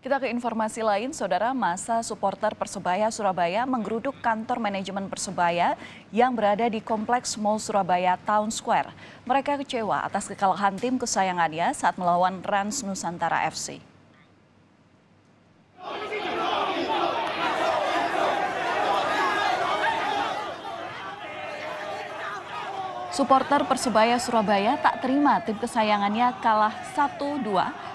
Kita ke informasi lain, saudara. Massa supporter Persebaya Surabaya menggeruduk kantor manajemen Persebaya yang berada di Kompleks Mall Surabaya Town Square. Mereka kecewa atas kekalahan tim kesayangannya saat melawan Rans Nusantara FC. Supporter Persebaya Surabaya tak terima tim kesayangannya kalah 1-2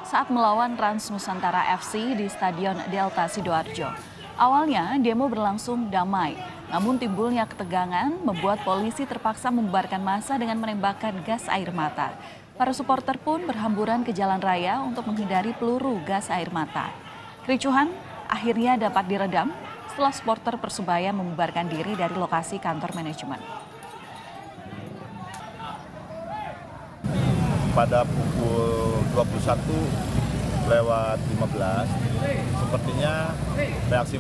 saat melawan Rans Nusantara FC di Stadion Delta Sidoarjo. Awalnya demo berlangsung damai, namun timbulnya ketegangan membuat polisi terpaksa membubarkan massa dengan menembakkan gas air mata. Para supporter pun berhamburan ke jalan raya untuk menghindari peluru gas air mata. Kericuhan akhirnya dapat diredam setelah supporter Persebaya membubarkan diri dari lokasi kantor manajemen. Pada pukul 21:15, sepertinya reaksi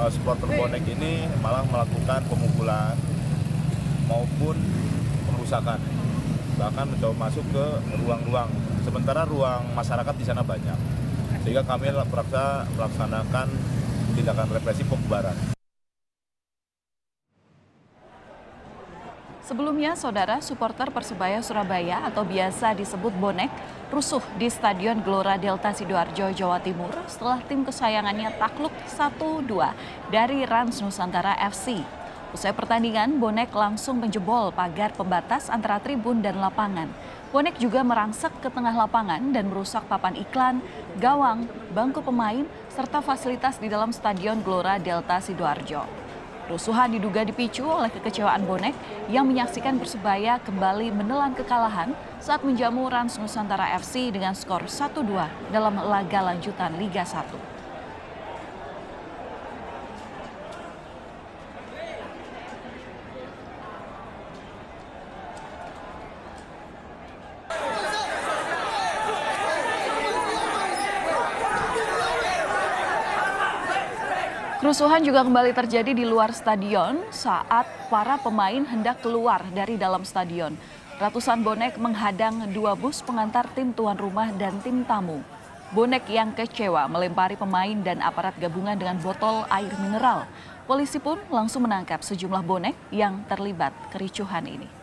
supporter bonek ini malah melakukan pemukulan maupun perusakan, bahkan mencoba masuk ke ruang-ruang. Sementara ruang masyarakat di sana banyak, sehingga kami terpaksa melaksanakan tindakan represi pembubaran. Sebelumnya, saudara, supporter Persebaya Surabaya atau biasa disebut bonek rusuh di Stadion Gelora Delta Sidoarjo, Jawa Timur setelah tim kesayangannya takluk 1-2 dari Rans Nusantara FC. Usai pertandingan, bonek langsung menjebol pagar pembatas antara tribun dan lapangan. Bonek juga merangsek ke tengah lapangan dan merusak papan iklan, gawang, bangku pemain, serta fasilitas di dalam Stadion Gelora Delta Sidoarjo. Rusuhan diduga dipicu oleh kekecewaan bonek yang menyaksikan Persebaya kembali menelan kekalahan saat menjamu Rans Nusantara FC dengan skor 1-2 dalam laga lanjutan Liga 1. Kerusuhan juga kembali terjadi di luar stadion saat para pemain hendak keluar dari dalam stadion. Ratusan bonek menghadang dua bus pengantar tim tuan rumah dan tim tamu. Bonek yang kecewa melempari pemain dan aparat gabungan dengan botol air mineral. Polisi pun langsung menangkap sejumlah bonek yang terlibat kericuhan ini.